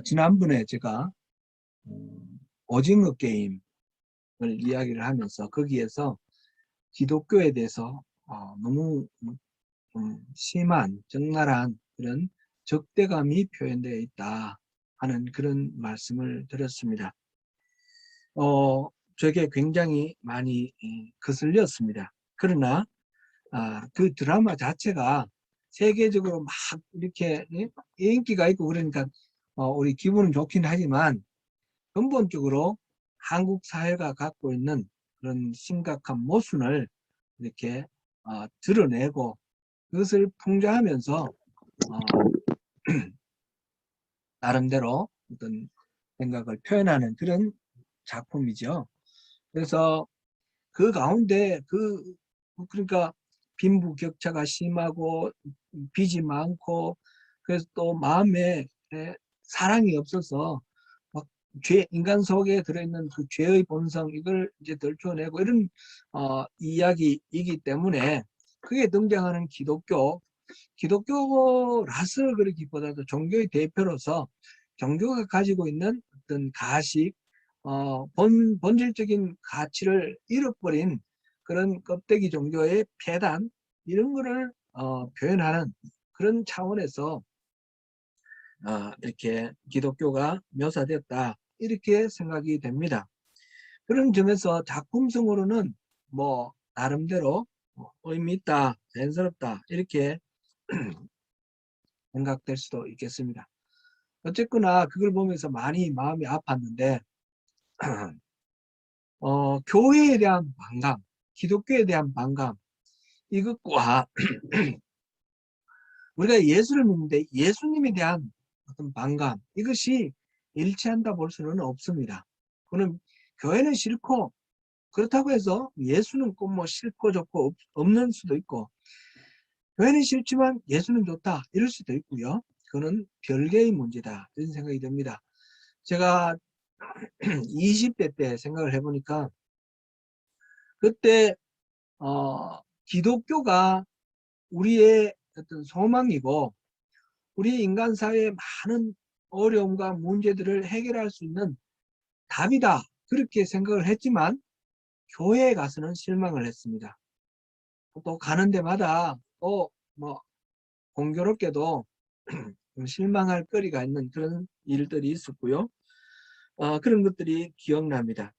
지난번에 제가 오징어 게임을 이야기를 하면서 거기에서 기독교에 대해서 너무 좀 심한 적나라한 그런 적대감이 표현되어 있다 하는 그런 말씀을 드렸습니다. 저게 굉장히 많이 거슬렸습니다. 그러나 그 드라마 자체가 세계적으로 막 이렇게 인기가 있고 그러니까 우리 기분은 좋긴 하지만 근본적으로 한국 사회가 갖고 있는 그런 심각한 모순을 이렇게 드러내고 그것을 풍자하면서 나름대로 어떤 생각을 표현하는 그런 작품이죠. 그래서 그 가운데 그러니까 빈부격차가 심하고 빚이 많고 그래서 또 마음에 사랑이 없어서 막 인간 속에 들어있는 그 죄의 본성 이걸 이제 덜쳐내고 이런 이야기이기 때문에 그게 등장하는 기독교라서 그러기보다도 종교의 대표로서 종교가 가지고 있는 어떤 가식 본질적인 가치를 잃어버린 그런 껍데기 종교의 폐단 이런 거를 표현하는 그런 차원에서 이렇게 기독교가 묘사됐다 이렇게 생각이 됩니다. 그런 점에서 작품성으로는 뭐 나름대로 의미 있다, 자연스럽다 이렇게 생각될 수도 있겠습니다. 어쨌거나 그걸 보면서 많이 마음이 아팠는데 교회에 대한 반감, 기독교에 대한 반감 이것과 우리가 예수를 믿는데 예수님에 대한 어떤 반감 이것이 일치한다 볼 수는 없습니다. 그는 교회는 싫고 그렇다고 해서 예수는 꼭 뭐 싫고 좋고 없는 수도 있고 교회는 싫지만 예수는 좋다 이럴 수도 있고요. 그거는 별개의 문제다 이런 생각이 듭니다. 제가 20대 때 생각을 해보니까 그때 기독교가 우리의 어떤 소망이고 우리 인간 사회의 많은 어려움과 문제들을 해결할 수 있는 답이다 그렇게 생각을 했지만 교회에 가서는 실망을 했습니다. 또 가는 데마다 또 뭐 공교롭게도 실망할 거리가 있는 그런 일들이 있었고요. 그런 것들이 기억납니다.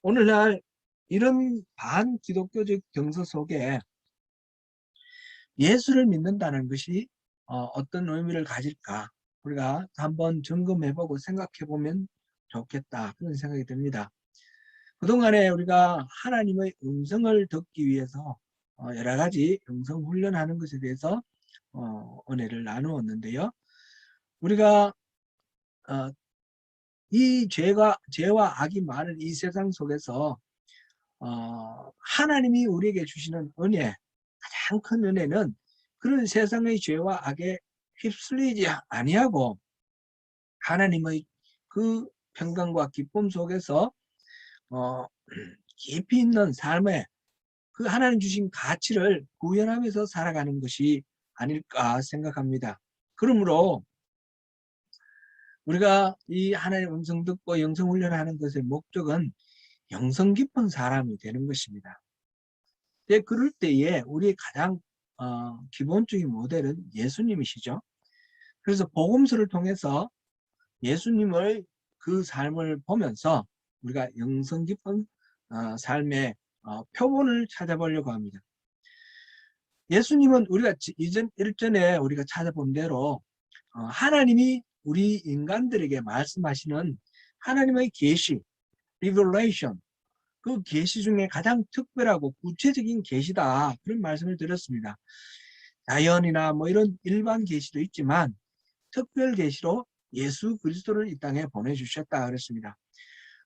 오늘날 이런 반기독교적 정서 속에 예수를 믿는다는 것이 어떤 의미를 가질까 우리가 한번 점검해보고 생각해보면 좋겠다 그런 생각이 듭니다. 그동안에 우리가 하나님의 음성을 듣기 위해서 여러 가지 음성 훈련하는 것에 대해서 은혜를 나누었는데요. 우리가 이 죄와 악이 많은 이 세상 속에서 하나님이 우리에게 주시는 은혜, 가장 큰 은혜는 그런 세상의 죄와 악에 휩쓸리지 아니하고 하나님의 그 평강과 기쁨 속에서 깊이 있는 삶에 그 하나님 주신 가치를 구현하면서 살아가는 것이 아닐까 생각합니다. 그러므로 우리가 이 하나님의 음성 듣고 영성 훈련하는 것의 목적은 영성 깊은 사람이 되는 것입니다. 그럴 때에 우리의 가장 기본적인 모델은 예수님이시죠. 그래서 복음서를 통해서 예수님의 그 삶을 보면서 우리가 영성 깊은 삶의 표본을 찾아보려고 합니다. 예수님은 우리가 일전에 우리가 찾아본 대로 하나님이 우리 인간들에게 말씀하시는 하나님의 계시, revelation, 그 계시 중에 가장 특별하고 구체적인 계시다 그런 말씀을 드렸습니다. 자연이나 뭐 이런 일반 계시도 있지만 특별 계시로 예수 그리스도를 이 땅에 보내주셨다 그랬습니다.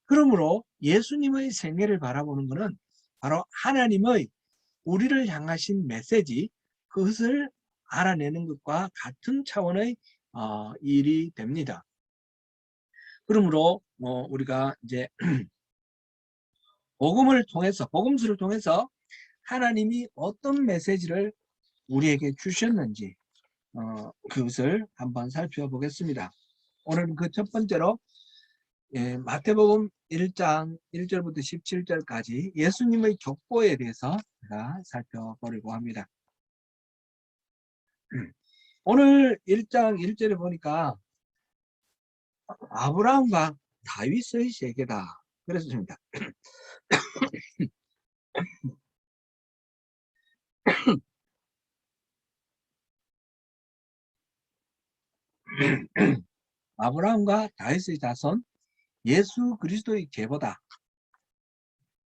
그러므로 예수님의 생애를 바라보는 것은 바로 하나님의 우리를 향하신 메시지 그것을 알아내는 것과 같은 차원의 일이 됩니다. 그러므로 우리가 이제 복음서를 통해서 하나님이 어떤 메시지를 우리에게 주셨는지 그것을 한번 살펴보겠습니다. 오늘은 그 첫 번째로 마태복음 1장 1절부터 17절까지 예수님의 족보에 대해서 제가 살펴보려고 합니다. 오늘 1장 1절에 보니까 아브라함과 다윗의 세계다 그랬습니다. 아브라함과 다윗의 자손, 예수 그리스도의 계보다,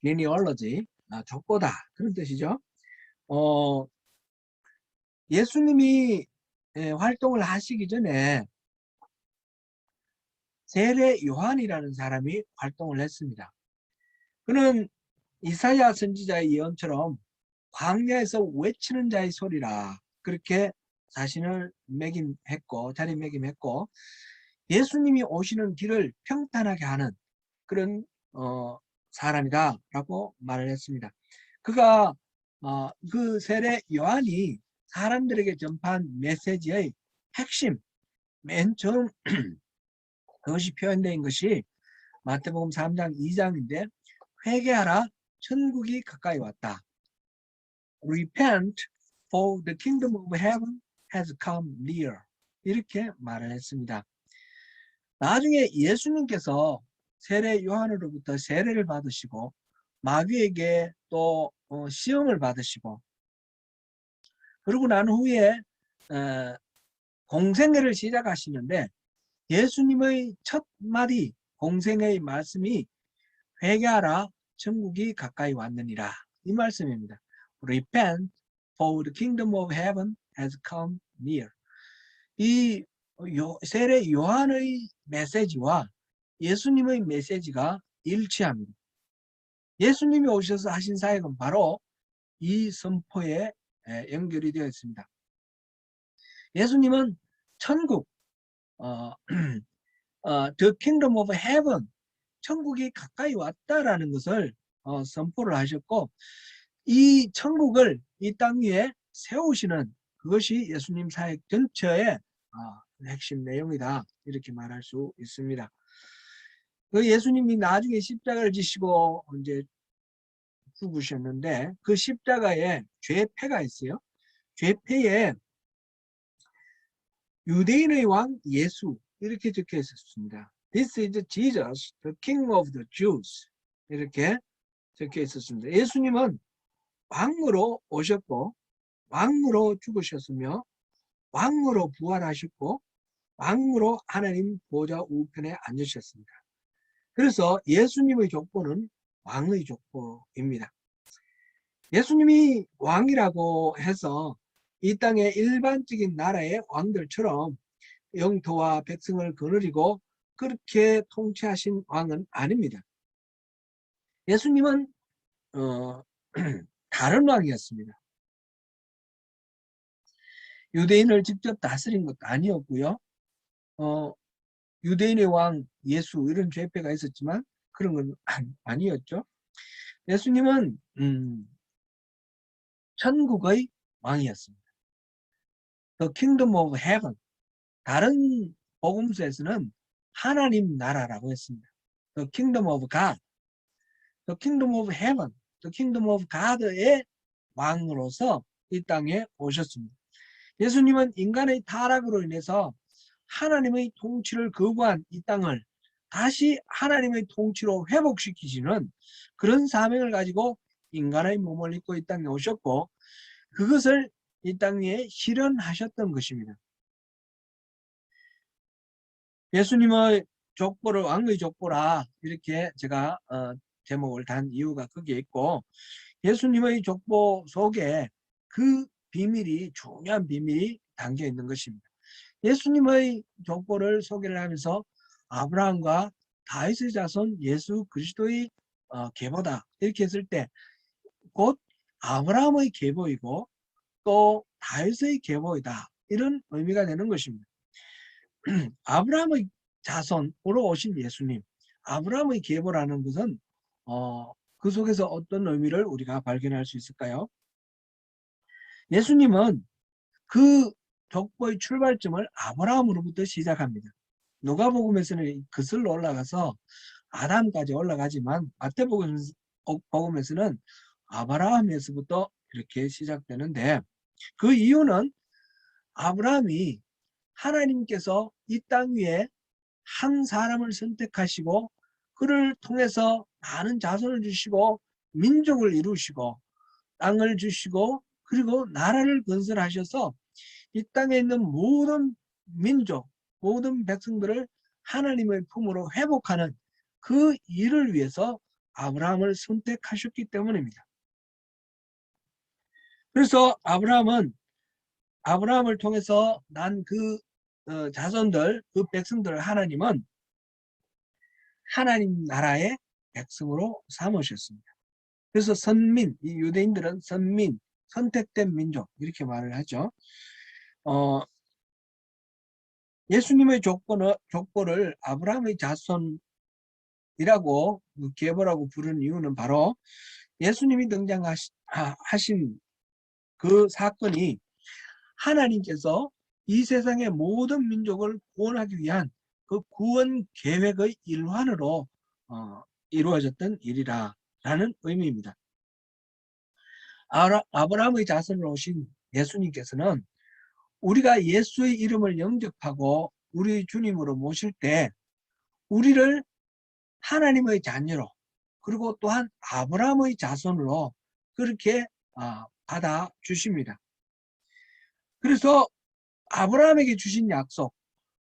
genealogy, 족보다 그런 뜻이죠. 예수님이 활동을 하시기 전에 세례 요한이라는 사람이 활동을 했습니다. 그는 이사야 선지자의 예언처럼 광야에서 외치는 자의 소리라 그렇게 자신을 자리매김했고 예수님이 오시는 길을 평탄하게 하는 그런 사람이다라고 말을 했습니다. 그가 그 세례 요한이 사람들에게 전파한 메시지의 핵심, 맨 처음 그것이 표현된 것이 마태복음 3장 2장인데 회개하라 천국이 가까이 왔다. Repent for the kingdom of heaven has come near. 이렇게 말을 했습니다. 나중에 예수님께서 세례 요한으로부터 세례를 받으시고 마귀에게 또 시험을 받으시고 그러고 난 후에 공생애를 시작하시는데 예수님의 첫 마디 공생애의 말씀이 회개하라 천국이 가까이 왔느니라 이 말씀입니다. Repent for the kingdom of heaven has come near. 이 세례 요한의 메시지와 예수님의 메시지가 일치합니다. 예수님이 오셔서 하신 사역은 바로 이 선포에 연결이 되어 있습니다. 예수님은 천국, the kingdom of heaven, 천국이 가까이 왔다라는 것을 선포를 하셨고 이 천국을 이 땅 위에 세우시는 그것이 예수님 사역 전체의 핵심 내용이다 이렇게 말할 수 있습니다. 그 예수님이 나중에 십자가를 지시고 이제 죽으셨는데 그 십자가에 죄패가 있어요. 죄패에 유대인의 왕 예수 이렇게 적혀 있었습니다. This is Jesus, the King of the Jews. 이렇게 적혀 있었습니다. 예수님은 왕으로 오셨고 왕으로 죽으셨으며 왕으로 부활하셨고 왕으로 하나님 보좌 우편에 앉으셨습니다. 그래서 예수님의 족보는 왕의 족보입니다. 예수님이 왕이라고 해서 이 땅의 일반적인 나라의 왕들처럼 영토와 백성을 거느리고 그렇게 통치하신 왕은 아닙니다. 예수님은 다른 왕이었습니다. 유대인을 직접 다스린 것도 아니었고요. 유대인의 왕 예수 이런 죄패가 있었지만 그런 건 아니었죠. 예수님은 천국의 왕이었습니다. The kingdom of heaven. 다른 복음서에서는 하나님 나라라고 했습니다. The kingdom of God. The kingdom of heaven. The kingdom of God의 왕으로서 이 땅에 오셨습니다. 예수님은 인간의 타락으로 인해서 하나님의 통치를 거부한 이 땅을 다시 하나님의 통치로 회복시키시는 그런 사명을 가지고 인간의 몸을 입고 이 땅에 오셨고 그것을 이 땅 위에 실현하셨던 것입니다. 예수님의 족보를 왕의 족보라 이렇게 제가 제목을 단 이유가 거기에 있고 예수님의 족보 속에 그 비밀이 중요한 비밀이 담겨 있는 것입니다. 예수님의 족보를 소개를 하면서 아브라함과 다윗의 자손 예수 그리스도의 계보다 이렇게 했을 때 곧 아브라함의 계보이고 또 다윗의 계보이다 이런 의미가 되는 것입니다. 아브라함의 자손으로 오신 예수님, 아브라함의 계보라는 것은 그 속에서 어떤 의미를 우리가 발견할 수 있을까요? 예수님은 그 족보의 출발점을 아브라함으로부터 시작합니다. 누가복음에서는 그슬로 올라가서 아담까지 올라가지만 마태복음에서는 아브라함에서부터 이렇게 시작되는데, 그 이유는 아브라함이 하나님께서 이 땅 위에 한 사람을 선택하시고 그를 통해서 많은 자손을 주시고 민족을 이루시고 땅을 주시고 그리고 나라를 건설하셔서 이 땅에 있는 모든 민족, 모든 백성들을 하나님의 품으로 회복하는 그 일을 위해서 아브라함을 선택하셨기 때문입니다. 그래서 아브라함을 통해서 난 그 자손들, 그 백성들을 하나님은 하나님 나라의 백성으로 삼으셨습니다. 그래서 선민, 이 유대인들은 선민, 선택된 민족 이렇게 말을 하죠. 예수님의 족보를 아브라함의 자손이라고 계보라고 부르는 이유는 바로 예수님이 등장하신 그 사건이 하나님께서 이 세상의 모든 민족을 구원하기 위한 그 구원 계획의 일환으로 이루어졌던 일이라는 의미입니다. 아브라함의 자손으로 오신 예수님께서는 우리가 예수의 이름을 영접하고 우리 주님으로 모실 때 우리를 하나님의 자녀로 그리고 또한 아브라함의 자손으로 그렇게 받아주십니다. 그래서 아브라함에게 주신 약속,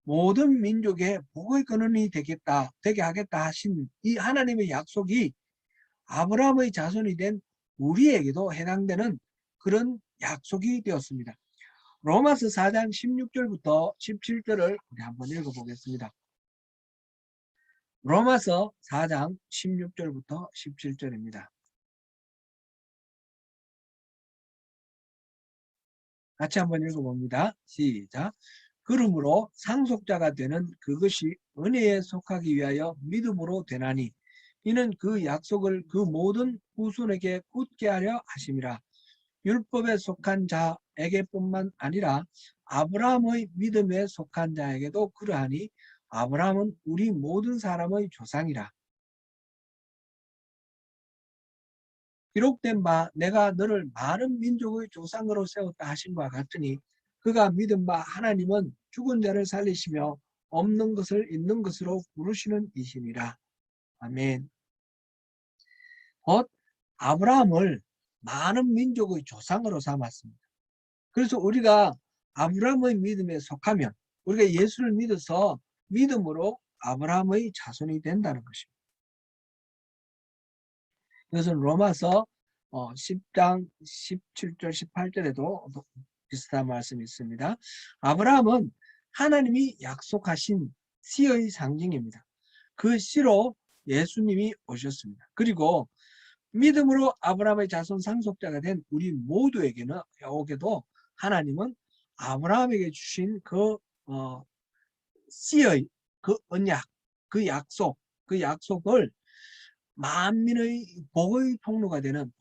모든 민족의 복의 근원이 되게 하겠다 하신 이 하나님의 약속이 아브라함의 자손이 된 우리에게도 해당되는 그런 약속이 되었습니다. 로마서 4장 16절부터 17절을 우리 한번 읽어보겠습니다. 로마서 4장 16절부터 17절입니다. 같이 한번 읽어봅니다. 시작. 그러므로 상속자가 되는 그것이 은혜에 속하기 위하여 믿음으로 되나니 이는 그 약속을 그 모든 후손에게 굳게 하려 하심이라. 율법에 속한 자에게뿐만 아니라 아브라함의 믿음에 속한 자에게도 그러하니 아브라함은 우리 모든 사람의 조상이라. 기록된 바 내가 너를 많은 민족의 조상으로 세웠다 하신 바 같으니 그가 믿은 바 하나님은 죽은 자를 살리시며 없는 것을 있는 것으로 부르시는 이심이라. 아멘. 곧 아브라함을 많은 민족의 조상으로 삼았습니다. 그래서 우리가 아브라함의 믿음에 속하면 우리가 예수를 믿어서 믿음으로 아브라함의 자손이 된다는 것입니다. 이것은 로마서 10장 17절 18절에도 비슷한 말씀이 있습니다. 아브라함은 하나님이 약속하신 씨의 상징입니다. 그 씨로 예수님이 오셨습니다. 그리고 믿음으로 아브라함의 자손 상속자가 된 우리 모두에게도 하나님은 아브라함에게 주신 그 씨의 그 언약, 그 약속을 만민의 복의 통로가 되는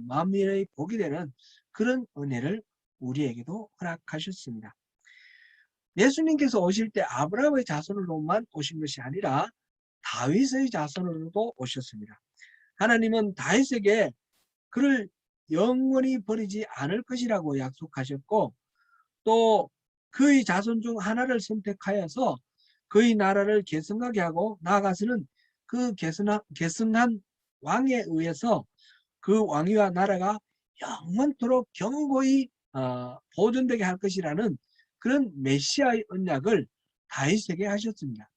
만민의 복이 되는 그런 은혜를 우리에게도 허락하셨습니다. 예수님께서 오실 때 아브라함의 자손으로만 오신 것이 아니라 다윗의 자손으로도 오셨습니다. 하나님은 다윗에게 그를 영원히 버리지 않을 것이라고 약속하셨고 또 그의 자손 중 하나를 선택하여서 그의 나라를 계승하게 하고 나아가서는 그 계승한 왕에 의해서 그 왕위와 나라가 영원토록 견고히 보존되게 할 것이라는 그런 메시아의 언약을 다윗에게 하셨습니다.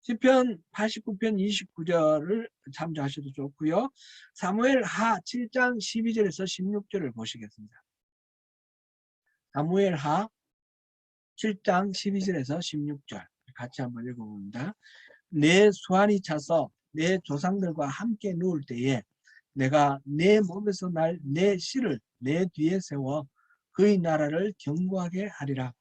시편 89편 29절을 참조하셔도 좋고요. 사무엘하 7장 12절에서 16절을 보시겠습니다. 사무엘하 7장 12절에서 16절 같이 한번 읽어봅니다. 내 수완이 차서 내 조상들과 함께 누울 때에 내가 내 몸에서 날 내 씨를 내 뒤에 세워 그의 나라를 견고하게 하리라.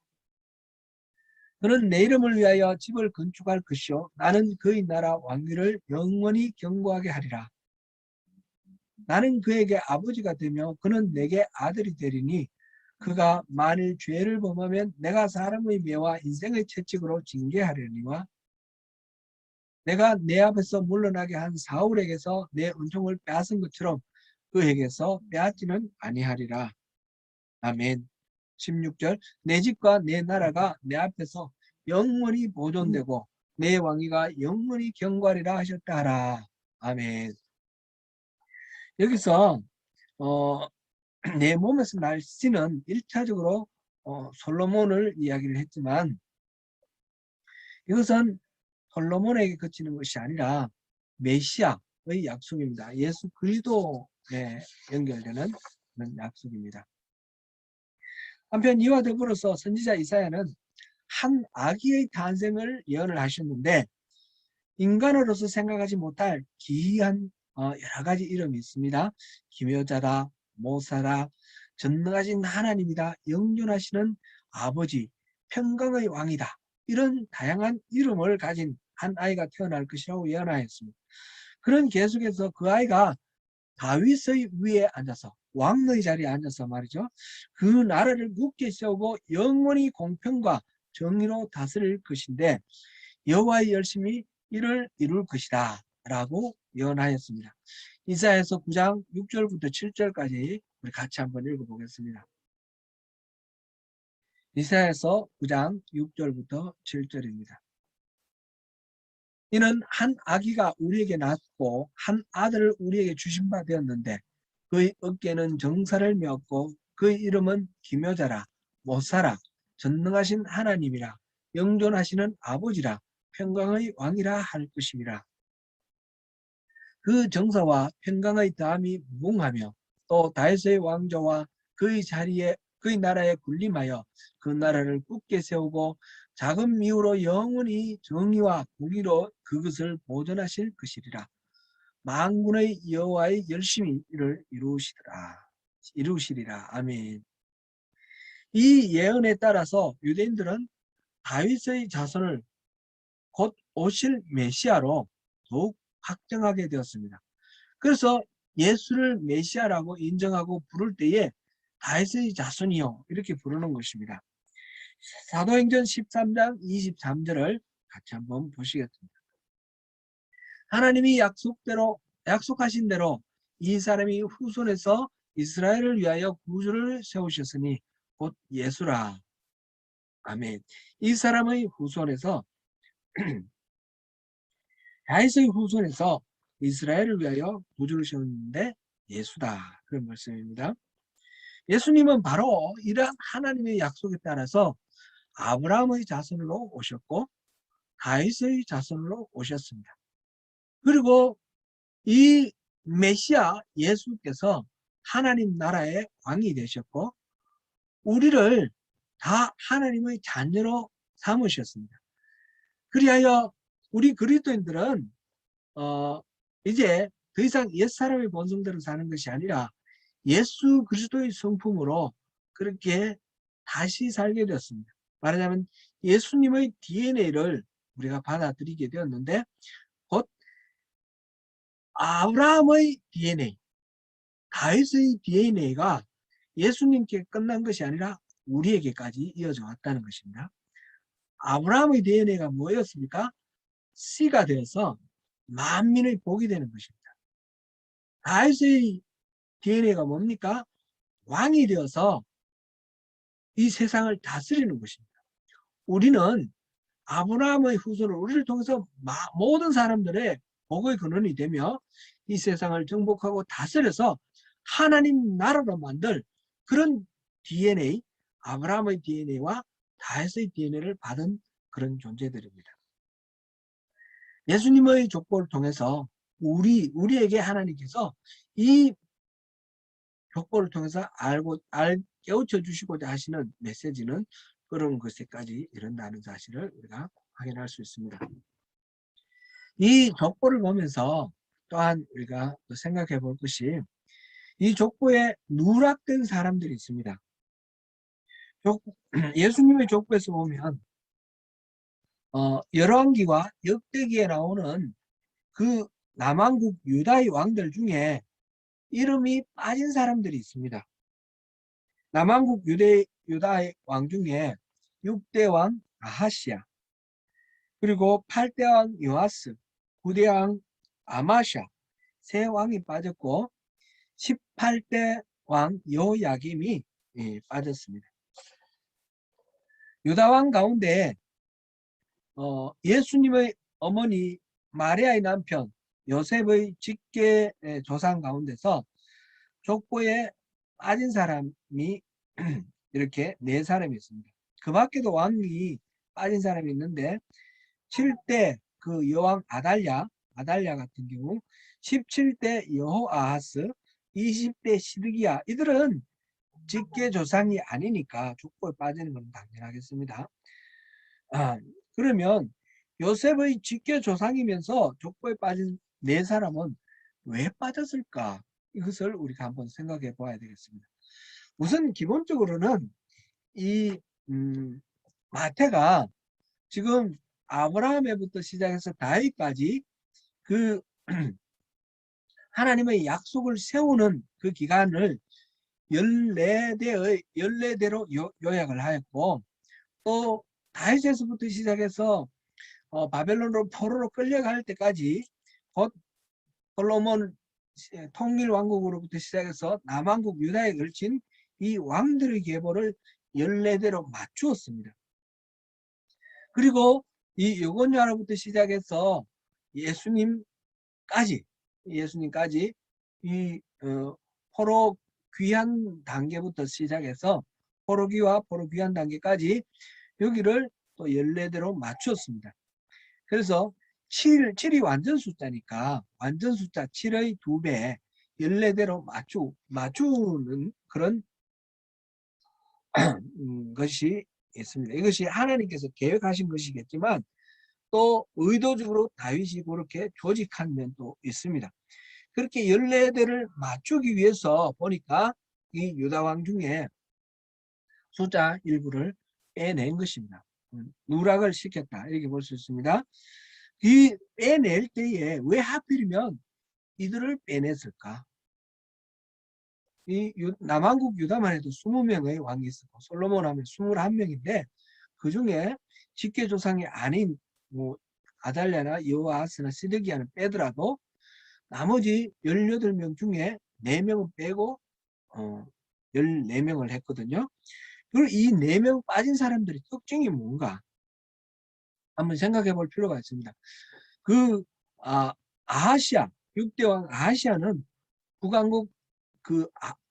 그는 내 이름을 위하여 집을 건축할 것이요 나는 그의 나라 왕위를 영원히 견고하게 하리라. 나는 그에게 아버지가 되며 그는 내게 아들이 되리니 그가 만일 죄를 범하면 내가 사람의 매와 인생의 채찍으로 징계하려니와 내가 내 앞에서 물러나게 한 사울에게서 내 은총을 빼앗은 것처럼 그에게서 빼앗지는 아니하리라. 아멘. 16절 내 집과 내 나라가 내 앞에서 영원히 보존되고 내 왕위가 영원히 경과리라 하셨다 하라. 아멘. 여기서 내 몸에서 날 씨는 1차적으로 솔로몬을 이야기를 했지만 이것은 솔로몬에게 그치는 것이 아니라 메시아의 약속입니다. 예수 그리스도에 연결되는 그런 약속입니다. 한편 이와 더불어서 선지자 이사야는 한 아기의 탄생을 예언을 하셨는데 인간으로서 생각하지 못할 기이한 여러 가지 이름이 있습니다. 기묘자다, 모사다, 전능하신 하나님이다, 영존하시는 아버지, 평강의 왕이다. 이런 다양한 이름을 가진 한 아이가 태어날 것이라고 예언하였습니다. 그런 계속해서 그 아이가 다윗의 위에 앉아서 왕의 자리에 앉아서 말이죠. 그 나라를 굳게 세우고 영원히 공평과 정의로 다스릴 것인데 여호와의 열심히 이를 이룰 것이다 라고 예언하였습니다. 이사야서 9장 6절부터 7절까지 우리 같이 한번 읽어보겠습니다. 이사야서 9장 6절부터 7절입니다. 이는 한 아기가 우리에게 낳고 한 아들을 우리에게 주신 바 되었는데 그의 어깨는 정사를 메었고 그의 이름은 기묘자라 모사라 전능하신 하나님이라 영존하시는 아버지라 평강의 왕이라 할 것임이라. 그 정사와 평강의 다음이 무궁하며 또 다윗의 왕조와 그의 자리에 그의 나라에 군림하여 그 나라를 굳게 세우고 작은 미우로 영원히 정의와 공의로 그것을 보존하실 것이리라. 만군의 여호와의 열심히 이를 이루시리라. 아멘. 이 예언에 따라서 유대인들은 다윗의 자손을 곧 오실 메시아로 더욱 확정하게 되었습니다. 그래서 예수를 메시아라고 인정하고 부를 때에 다윗의 자손이요 이렇게 부르는 것입니다. 사도행전 13장 23절을 같이 한번 보시겠습니다. 하나님이 약속하신 대로 이 사람이 후손에서 이스라엘을 위하여 구주를 세우셨으니 곧 예수라. 아멘. 이 사람의 후손에서 다윗의 후손에서 이스라엘을 위하여 구주를 세웠는데 예수다. 그런 말씀입니다. 예수님은 바로 이러한 하나님의 약속에 따라서 아브라함의 자손으로 오셨고 다윗의 자손으로 오셨습니다. 그리고 이 메시아 예수께서 하나님 나라의 왕이 되셨고 우리를 다 하나님의 자녀로 삼으셨습니다. 그리하여 우리 그리스도인들은 이제 더 이상 옛사람의 본성대로 사는 것이 아니라 예수 그리스도의 성품으로 그렇게 다시 살게 되었습니다. 말하자면 예수님의 DNA를 우리가 받아들이게 되었는데 곧 아브라함의 DNA, 다윗의 DNA가 예수님께 끝난 것이 아니라 우리에게까지 이어져 왔다는 것입니다. 아브라함의 DNA가 뭐였습니까? 씨가 되어서 만민의 복이 되는 것입니다. 다윗의 DNA가 뭡니까? 왕이 되어서 이 세상을 다스리는 것입니다. 우리는 아브라함의 후손으로 우리를 통해서 모든 사람들의 복의 근원이 되며 이 세상을 정복하고 다스려서 하나님 나라로 만들 그런 DNA, 아브라함의 DNA와 다윗의 DNA를 받은 그런 존재들입니다. 예수님의 족보를 통해서 우리에게 하나님께서 이 족보를 통해서 깨우쳐 주시고자 하시는 메시지는 그런 것에까지 이른다는 사실을 우리가 확인할 수 있습니다. 이 족보를 보면서 또한 우리가 생각해 볼 것이 이 족보에 누락된 사람들이 있습니다. 예수님의 족보에서 보면 열왕기와 역대기에 나오는 그 남왕국 유다의 왕들 중에 이름이 빠진 사람들이 있습니다. 남왕국 유다의 왕 중에 6대 왕 아하시야, 그리고 8대 왕 요아스, 9대 왕 아마샤, 세 왕이 빠졌고 18대 왕 여호야김이 빠졌습니다. 유다 왕 가운데 예수님의 어머니 마리아의 남편 요셉의 직계 조상 가운데서 족보에 빠진 사람이 이렇게 4사람이 있습니다. 그 밖에도 왕이 빠진 사람이 있는데 7대 그 여왕 아달랴 같은 경우, 17대 여호아하스, 20대 시드기야, 이들은 직계 조상이 아니니까 족보에 빠지는 건 당연하겠습니다. 그러면 요셉의 직계 조상이면서 족보에 빠진 4사람은 왜 빠졌을까? 이것을 우리가 한번 생각해 봐야 되겠습니다. 우선 기본적으로는 이 마태가 지금 아브라함에부터 시작해서 다윗까지 그 하나님의 약속을 세우는 그 기간을 14대로 요약을 하였고, 또 다윗에서부터 시작해서 바벨론으로 포로로 끌려갈 때까지, 곧 솔로몬 통일 왕국으로부터 시작해서 남왕국 유다에 걸친 이 왕들의 계보를 14대로 맞추었습니다. 그리고 이 여고냐로부터 시작해서 예수님까지 이 포로 귀환 단계부터 시작해서 포로기와 포로 귀환 단계까지 여기를 또 14대로 맞추었습니다. 그래서 7이 완전 숫자니까 완전 숫자 7의 2배 14대로 맞추는 그런 것이 있습니다. 이것이 하나님께서 계획하신 것이겠지만 또 의도적으로 다윗이 그렇게 조직한 면도 있습니다. 그렇게 14대를 맞추기 위해서 보니까 이 유다왕 중에 숫자 일부를 빼낸 것입니다. 누락을 시켰다, 이렇게 볼 수 있습니다. 이 빼낼 때에 왜 하필이면 이들을 빼냈을까? 이 남왕국 유다만 해도 20명의 왕이 있었고 솔로몬 하면 21명인데 그 중에 직계 조상이 아닌 뭐 아달랴나 여호아스나 시드기야는 빼더라도 나머지 18명 중에 4명은 빼고 14명을 했거든요. 그리고 이 4명 빠진 사람들의 특징이 뭔가 한번 생각해 볼 필요가 있습니다. 그 아하시아, 6대 왕 아하시아는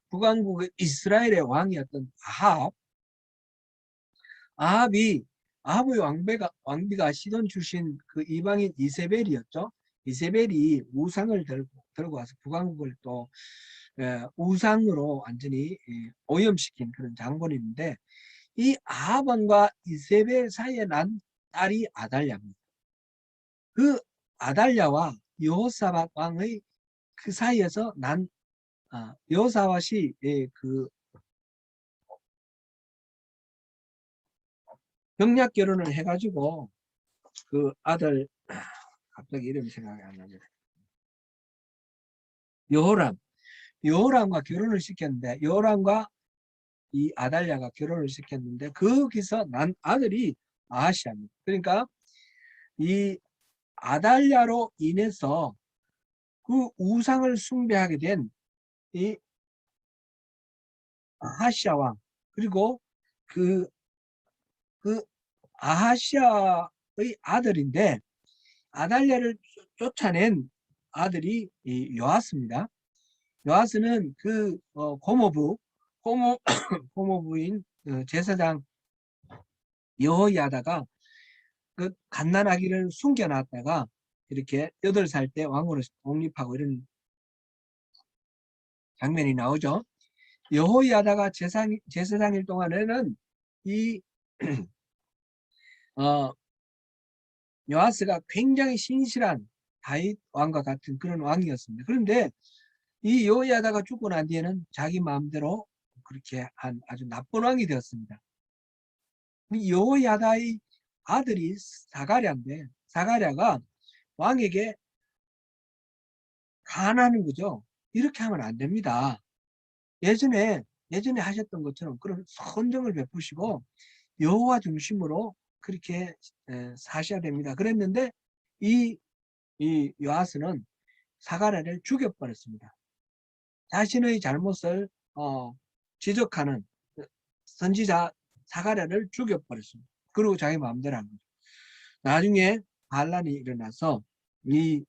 북왕국의 이스라엘의 왕이었던 아합의 왕비가 시돈 출신 그 이방인 이세벨이었죠. 이세벨이 우상을 들고 와서 북왕국을 또 우상으로 완전히 오염시킨 그런 장본인데, 이 아합 왕과 이세벨 사이에 난 딸이 아달랴입니다. 그 아달랴와 여호사밧 왕의 그 사이에서 난 여호사밧이 그 병약 결혼을 해가지고 그 아들, 갑자기 이름이 생각이 안 나네. 여호람과 결혼을 시켰는데, 여호람과 이 아달랴가 결혼을 시켰는데 거기서 난 아들이 아하시아입니다. 그러니까 이 아달랴로 인해서 그 우상을 숭배하게 된 이 아하시아 왕, 그리고 그 아하시아의 아들인데 아달랴를 쫓아낸 아들이 이 요아스입니다. 요아스는 그 고모부인 제사장 여호야다가 그 갓난아기를 숨겨놨다가 이렇게 8살 때 왕으로 독립하고 이런 장면이 나오죠. 여호야다가 제사장일 동안에는 이 요아스가 굉장히 신실한 다윗 왕과 같은 그런 왕이었습니다. 그런데 이 여호야다가 죽고 난 뒤에는 자기 마음대로 그렇게 한 아주 나쁜 왕이 되었습니다. 여호야다의 아들이 사가랴인데 사가랴가 왕에게 간하는 거죠. 이렇게 하면 안 됩니다. 예전에 예전에 하셨던 것처럼 그런 선정을 베푸시고 여호와 중심으로 그렇게 사셔야 됩니다. 그랬는데 이 요아스는 사가랴를 죽여버렸습니다. 자신의 잘못을 지적하는 선지자 사가랴를 죽여버렸습니다. 그리고 자기 마음대로 한 거죠. 나중에 반란이 일어나서 이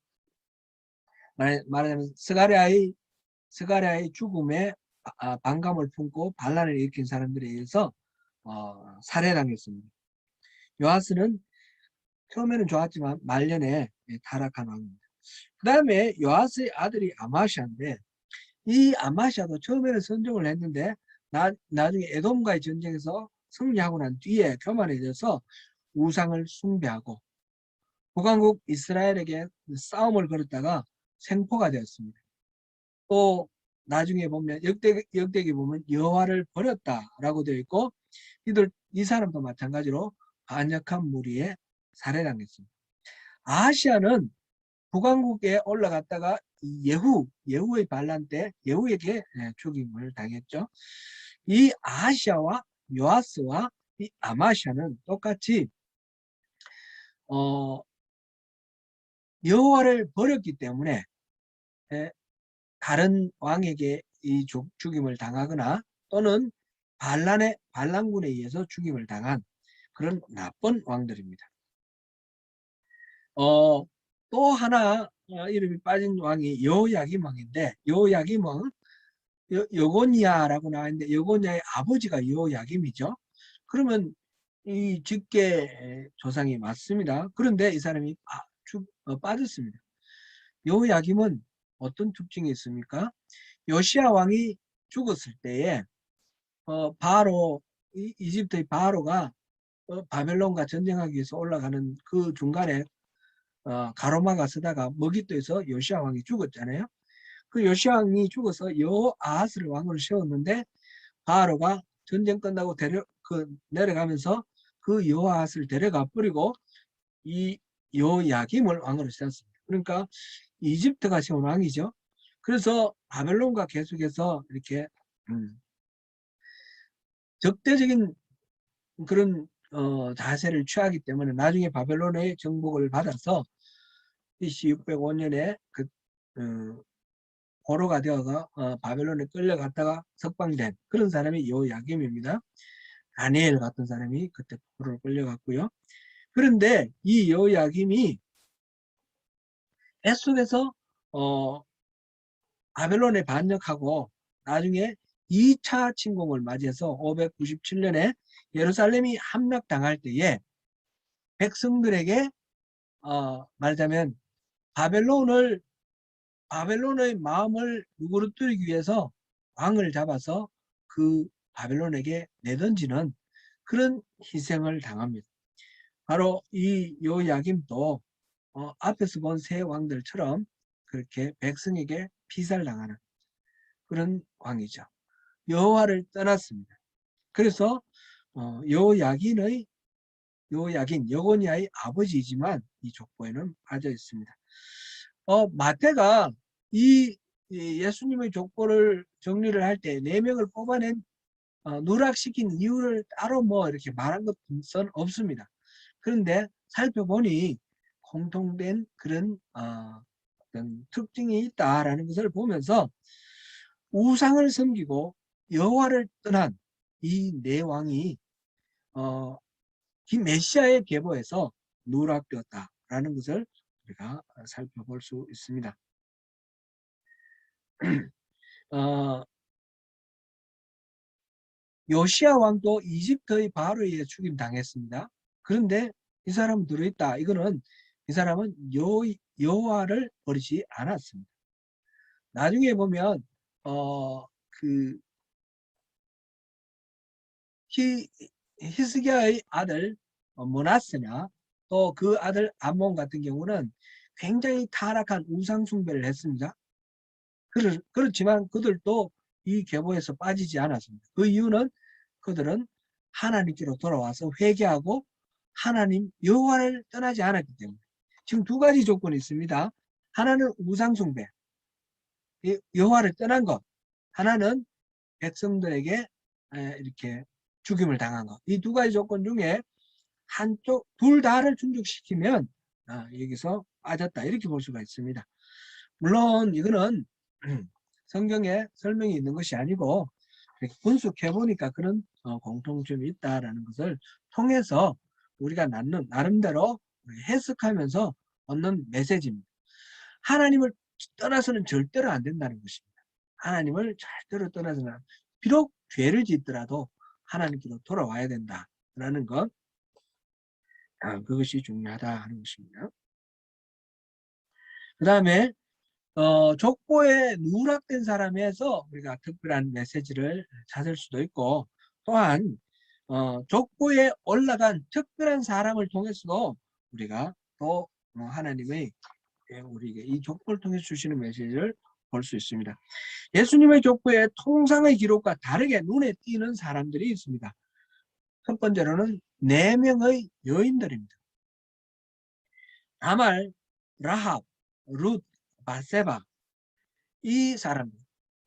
말하자면 스가랴의 죽음에 반감을 품고 반란을 일으킨 사람들에 의해서 살해당했습니다. 요아스는 처음에는 좋았지만 말년에 타락한 왕입니다. 그 다음에 요아스의 아들이 아마시아인데 이 아마시아도 처음에는 선정을 했는데 나중에 에돔과의 전쟁에서 승리하고 난 뒤에 교만해져서 우상을 숭배하고 북왕국 이스라엘에게 싸움을 걸었다가 생포가 되었습니다. 또 나중에 보면 역대기 보면 여호와를 버렸다라고 되어 있고 이 사람도 마찬가지로 반역한 무리에 살해당했습니다. 아하시아는 북왕국에 올라갔다가 예후의 반란 때 예후에게 죽임을 당했죠. 이 아하시아와 요아스와 이 아마시아는 똑같이 여호와를 버렸기 때문에 다른 왕에게 이 죽임을 당하거나 또는 반란군에 의해서 죽임을 당한 그런 나쁜 왕들입니다. 또 하나 이름이 빠진 왕이 여호야김 왕인데 여호야김은 여고니아라고 나와있는데 여고니아의 아버지가 여호야김이죠. 그러면 이 직계 조상이 맞습니다. 그런데 이 사람이 빠졌습니다. 여호야김은 어떤 특징이 있습니까? 요시야 왕이 죽었을 때에 바로 이집트의 바로가 바벨론과 전쟁하기 위해서 올라가는 그 중간에 가로막아 서다가 머깃도에서 요시야 왕이 죽었잖아요. 그 요시야 왕이 죽어서 여호아하스를 왕으로 세웠는데 바로가 전쟁 끝나고 내려가면서 그 여호아하스를 데려가 버리고 이 여호야김을 왕으로 세웠습니다. 그러니까 이집트가 세운 왕이죠. 그래서 바벨론과 계속해서 이렇게 적대적인 그런 자세를 취하기 때문에 나중에 바벨론의 정복을 받아서 BC 605년에 포로가 되어가 바벨론에 끌려갔다가 석방된 그런 사람이 여호야김입니다. 다니엘 같은 사람이 그때 포로로 끌려갔고요. 그런데 이 여호야김이 애속에서 바벨론에 반역하고 나중에 2차 침공을 맞이해서 597년에 예루살렘이 함락당할 때에 백성들에게 말하자면 바벨론의 마음을 누그러뜨리기 위해서 왕을 잡아서 그 바벨론에게 내던지는 그런 희생을 당합니다. 바로 이 여호야김도 앞에서 본 세 왕들처럼 그렇게 백성에게 피살당하는 그런 왕이죠. 여호와를 떠났습니다. 그래서 여고니아의 아버지이지만 이 족보에는 빠져 있습니다. 마태가 이 예수님의 족보를 정리를 할 때 4명을 뽑아낸 누락시킨 이유를 따로 이렇게 말한 것은 없습니다. 그런데 살펴보니 공통된 그런 어떤 특징이 있다라는 것을 보면서 우상을 섬기고 여호와를 떠난 이 네 왕이 이 메시아의 계보에서 누락되었다라는 것을 우리가 살펴볼 수 있습니다. 요시야 왕도 이집트의 바로에 죽임당했습니다. 그런데 이 사람은 들어있다. 이거는 이 사람은 여호와를 버리지 않았습니다. 나중에 보면 히스기야의 아들 므낫세나 또 그 아들 암몬 같은 경우는 굉장히 타락한 우상 숭배를 했습니다. 그렇지만 그들도 이 계보에서 빠지지 않았습니다. 그 이유는 그들은 하나님께로 돌아와서 회개하고 하나님 여호와를 떠나지 않았기 때문에. 지금 두 가지 조건이 있습니다. 하나는 우상 숭배, 여호와를 떠난 것. 하나는 백성들에게 이렇게 죽임을 당한 것. 이 두 가지 조건 중에 한쪽, 둘 다를 충족시키면 여기서 빠졌다. 이렇게 볼 수가 있습니다. 물론 이거는 성경에 설명이 있는 것이 아니고 분석해 보니까 그런 공통점이 있다라는 것을 통해서 우리가 나름대로 해석하면서 얻는 메시지입니다. 하나님을 떠나서는 절대로 안 된다는 것입니다. 하나님을 절대로 떠나서는 비록 죄를 짓더라도 하나님께로 돌아와야 된다라는 것, 그것이 중요하다 하는 것입니다. 그 다음에 족보에 누락된 사람에서 우리가 특별한 메시지를 찾을 수도 있고, 또한 족보에 올라간 특별한 사람을 통해서도 우리가 또 하나님의 우리에게 이 족보를 통해 주시는 메시지를 볼 수 있습니다. 예수님의 족보에 통상의 기록과 다르게 눈에 띄는 사람들이 있습니다. 첫 번째로는 4명의 여인들입니다. 다말, 라합, 룻, 바세바, 이 사람들,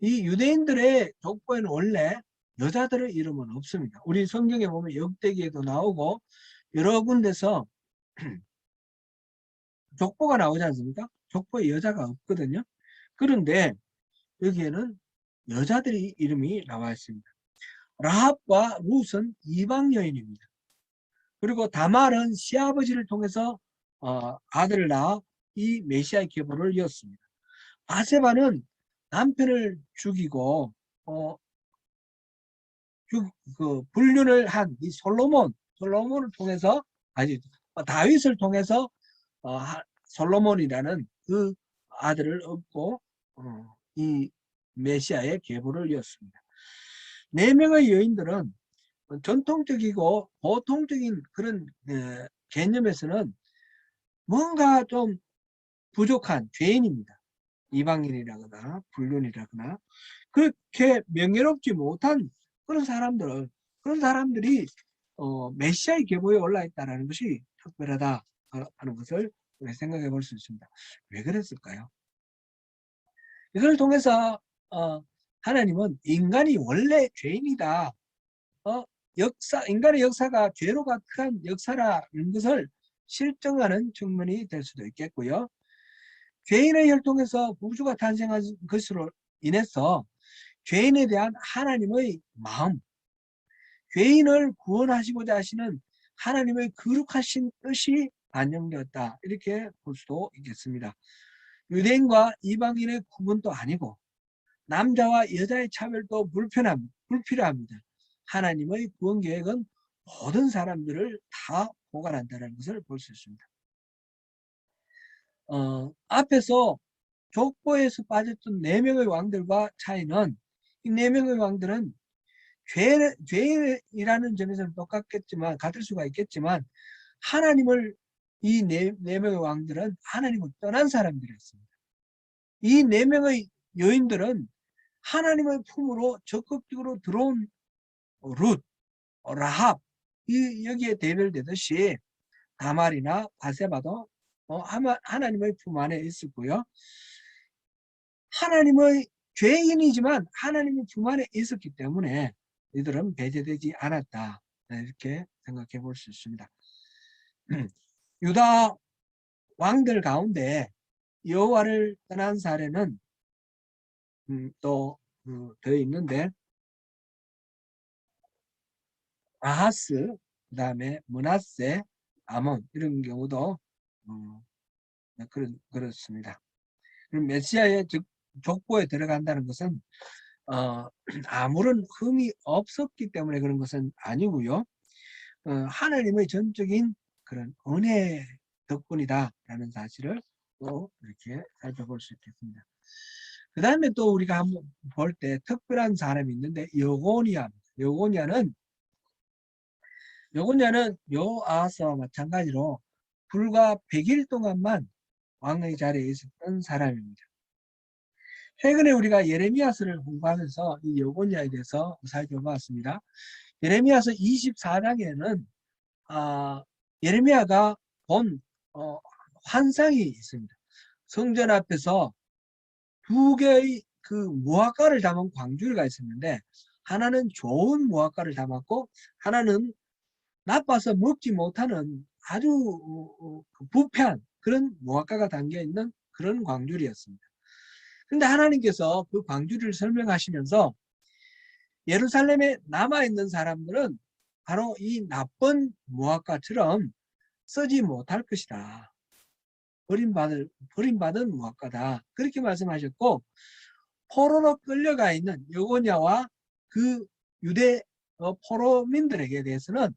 이 유대인들의 족보에는 원래 여자들의 이름은 없습니다. 우리 성경에 보면 역대기에도 나오고 여러 군데서 족보가 나오지 않습니까? 족보에 여자가 없거든요. 그런데 여기에는 여자들의 이름이 나와 있습니다. 라합과 룻은 이방 여인입니다. 그리고 다말은 시아버지를 통해서 아들을 낳아 이 메시아의 계보를 이었습니다. 바세바는 남편을 죽이고 불륜을 한 이 솔로몬을 통해서 다윗을 통해서 솔로몬이라는 그 아들을 얻고 이 메시아의 계보를 이었습니다. 4명의 여인들은 전통적이고 보통적인 그런 개념에서는 뭔가 좀 부족한 죄인입니다. 이방인이라거나 불륜이라거나 그렇게 명예롭지 못한 그런 사람들이 메시아의 계보에 올라있다는 것이 특별하다 하는 것을 생각해 볼 수 있습니다. 왜 그랬을까요? 이걸 통해서 하나님은 인간이 원래 죄인이다. 인간의 역사가 죄로 가득한 역사라는 것을 실증하는 측면이 될 수도 있겠고요. 죄인의 혈통에서 우주가 탄생한 것으로 인해서 죄인에 대한 하나님의 마음, 죄인을 구원하시고자 하시는 하나님의 거룩하신 뜻이 반영되었다. 이렇게 볼 수도 있겠습니다. 유대인과 이방인의 구분도 아니고 남자와 여자의 차별도 불필요합니다. 하나님의 구원 계획은 모든 사람들을 다 포괄한다는 것을 볼 수 있습니다. 앞에서 족보에서 빠졌던 4명의 왕들과 차이는 이 4명의 왕들은 죄인이라는 점에서는 똑같겠지만 같을 수가 있겠지만 하나님을 이 4명의 왕들은 하나님을 떠난 사람들이었습니다. 이 4명의 여인들은 하나님의 품으로 적극적으로 들어온 룻, 라합 여기에 대별되듯이 다말이나 바세바도 하나님의 품 안에 있었고요. 하나님의 죄인이지만 하나님의 품 안에 있었기 때문에 이들은 배제되지 않았다. 이렇게 생각해 볼 수 있습니다. 유다 왕들 가운데 여호와를 떠난 사례는 또 되어 있는데 아하스, 그 다음에 므낫세, 아몬 이런 경우도 그렇습니다. 메시아의 족보에 들어간다는 것은 아무런 흠이 없었기 때문에 그런 것은 아니고요. 하나님의 전적인 그런 은혜 덕분이다라는 사실을 또 이렇게 살펴볼 수 있겠습니다. 그 다음에 또 우리가 한번 볼 때 특별한 사람이 있는데 여고니아는 요아스와 마찬가지로 불과 100일 동안만 왕의 자리에 있었던 사람입니다. 최근에 우리가 예레미야서를 공부하면서 이 여고니아에 대해서 살펴봤습니다. 예레미야서 24장에는 예레미야가 본 환상이 있습니다. 성전 앞에서 두 개의 그 무화과를 담은 광주리가 있었는데 하나는 좋은 무화과를 담았고 하나는 나빠서 먹지 못하는 아주 부패한 그런 무화과가 담겨있는 그런 광주리였습니다. 근데 하나님께서 그 광주리를 설명하시면서 예루살렘에 남아있는 사람들은 바로 이 나쁜 무화과처럼 쓰지 못할 것이다. 버림받은 무화과다. 그렇게 말씀하셨고 포로로 끌려가 있는 여고냐와 그 유대 포로민들에게 대해서는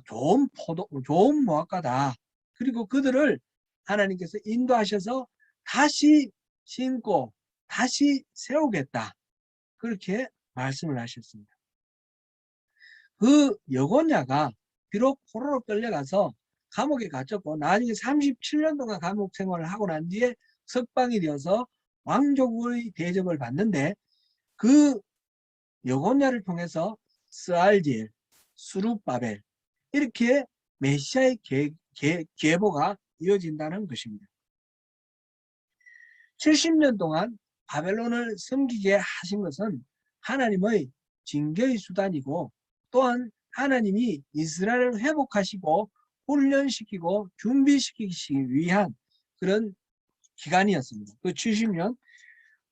좋은 무화과다. 그리고 그들을 하나님께서 인도하셔서 다시 심고 다시 세우겠다. 그렇게 말씀을 하셨습니다. 그 여고냐가 비록 포로로 끌려가서 감옥에 갇혔고 나중에 37년 동안 감옥 생활을 하고 난 뒤에 석방이 되어서 왕족의 대접을 받는데 그 여고냐를 통해서 스알디엘, 수룹바벨 이렇게 메시아의 계보가 이어진다는 것입니다. 70년 동안 바벨론을 섬기게 하신 것은 하나님의 징계의 수단이고 또한 하나님이 이스라엘을 회복하시고 훈련시키고 준비시키기 위한 그런 기간이었습니다. 그 70년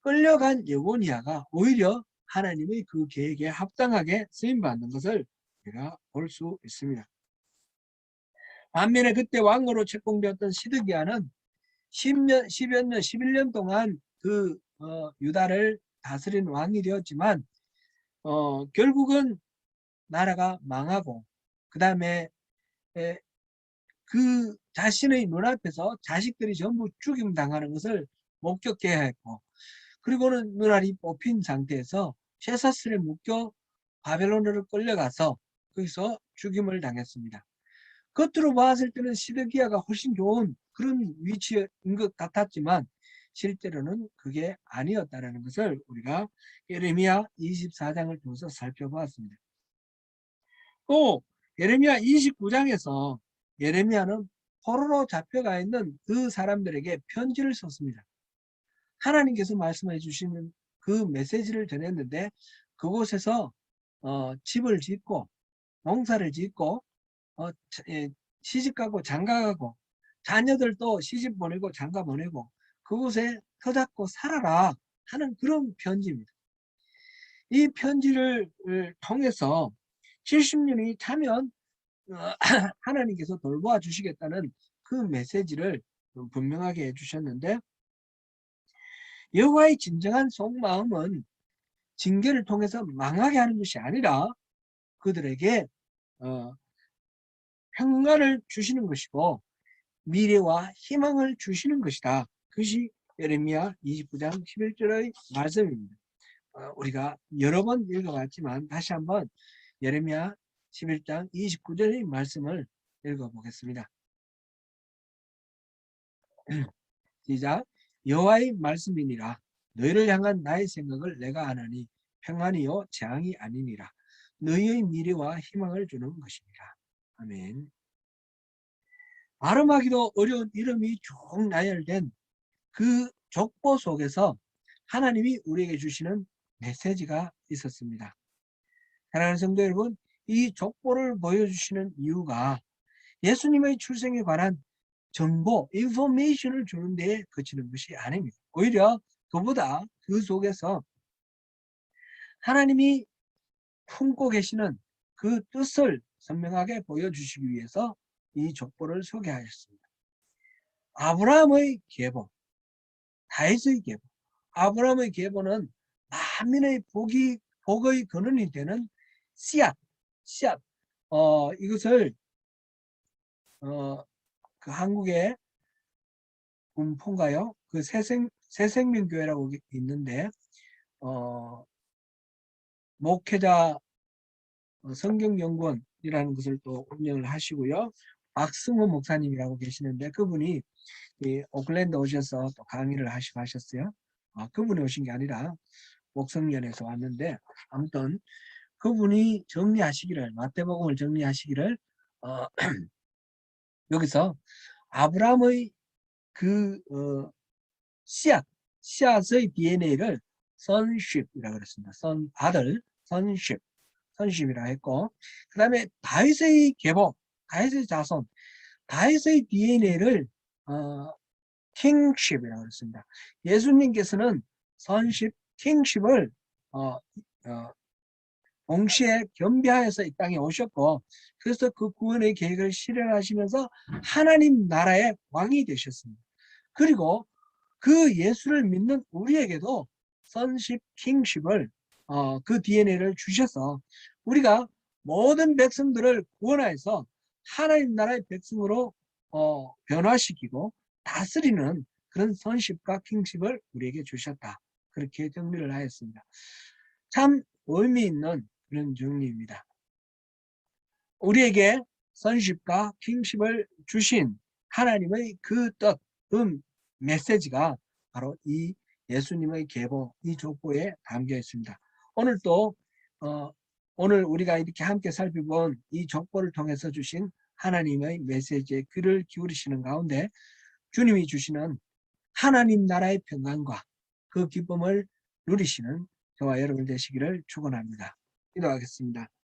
끌려간 여고니아가 오히려 하나님의 그 계획에 합당하게 쓰임받는 것을 우리가 볼 수 있습니다. 반면에 그때 왕으로 책봉되었던 시드기야는 10년, 10여 년, 11년 동안 그 유다를 다스린 왕이 되었지만 결국은 나라가 망하고 그 다음에 그 자신의 눈앞에서 자식들이 전부 죽임당하는 것을 목격해야 했고 그리고는 눈알이 뽑힌 상태에서 쇠사슬에 묶여 바벨론으로 끌려가서 거기서 죽임을 당했습니다. 겉으로 봤을 때는 시드기야가 훨씬 좋은 그런 위치인 것 같았지만 실제로는 그게 아니었다는 것을 우리가 예레미야 24장을 통해서 살펴보았습니다. 또 예레미야 29장에서 예레미야는 포로로 잡혀가 있는 그 사람들에게 편지를 썼습니다. 하나님께서 말씀해 주시는 그 메시지를 전했는데 그곳에서 집을 짓고 농사를 짓고 시집가고 장가가고 자녀들도 시집 보내고 장가 보내고 그곳에 터잡고 살아라 하는 그런 편지입니다. 이 편지를 통해서 70년이 차면 하나님께서 돌보아 주시겠다는 그 메시지를 분명하게 해주셨는데 여호와의 진정한 속마음은 징계를 통해서 망하게 하는 것이 아니라 그들에게 평강을 주시는 것이고 미래와 희망을 주시는 것이다. 그것이 예레미야 29장 11절의 말씀입니다. 우리가 여러 번 읽어봤지만 다시 한번 예레미야 11장 29절의 말씀을 읽어보겠습니다. 시작. 여호와의 말씀이니라. 너희를 향한 나의 생각을 내가 아나니 평안이요 재앙이 아니니라. 너희의 미래와 희망을 주는 것입니다. 아멘. 발음하기도 어려운 이름이 쭉 나열된 그 족보 속에서 하나님이 우리에게 주시는 메시지가 있었습니다. 사랑하는 성도 여러분, 이 족보를 보여주시는 이유가 예수님의 출생에 관한 정보, 인포메이션을 주는 데에 그치는 것이 아닙니다. 오히려 그보다 그 속에서 하나님이 품고 계시는 그 뜻을 선명하게 보여주시기 위해서 이 족보를 소개하였습니다. 아브라함의 계보, 다윗의 계보. 아브라함의 계보는 만민의 복의 근원이 되는 씨앗. 이것을 그 한국의 군포인가요? 그 새생명교회라고 있는데 목회자 성경연구원이라는 것을 또 운영을 하시고요. 박승호 목사님이라고 계시는데 그분이 오클랜드 오셔서 또 강의를 하시고 하셨어요. 그분이 오신 게 아니라 목성연에서 왔는데 아무튼 그분이 정리하시기를 마태복음을 정리하시기를 여기서 아브라함의 그 씨앗 씨앗의 DNA를 sonship이라고 그랬습니다. 아들, sonship이라고 했고, 그 다음에 다윗의 계보, 다윗의 자손, 다윗의 DNA를 kingship이라고 그랬습니다. 예수님께서는 sonship, kingship을 동시에 겸비하여서 이 땅에 오셨고, 그래서 그 구원의 계획을 실현하시면서 하나님 나라의 왕이 되셨습니다. 그리고 그 예수를 믿는 우리에게도 sonship, kingship을 그 DNA를 주셔서 우리가 모든 백성들을 구원하여서 하나님 나라의 백성으로 변화시키고 다스리는 그런 sonship과 kingship을 우리에게 주셨다. 그렇게 정리를 하였습니다. 참 의미 있는 그런 정리입니다. 우리에게 sonship과 kingship을 주신 하나님의 그 뜻, 그 메시지가 바로 이 예수님의 계보, 이 족보에 담겨 있습니다. 오늘 또 오늘 우리가 이렇게 함께 살펴본 이 족보를 통해서 주신 하나님의 메시지에 귀를 기울이시는 가운데 주님이 주시는 하나님 나라의 평강과 그 기쁨을 누리시는 저와 여러분 되시기를 축원합니다. 기도하겠습니다.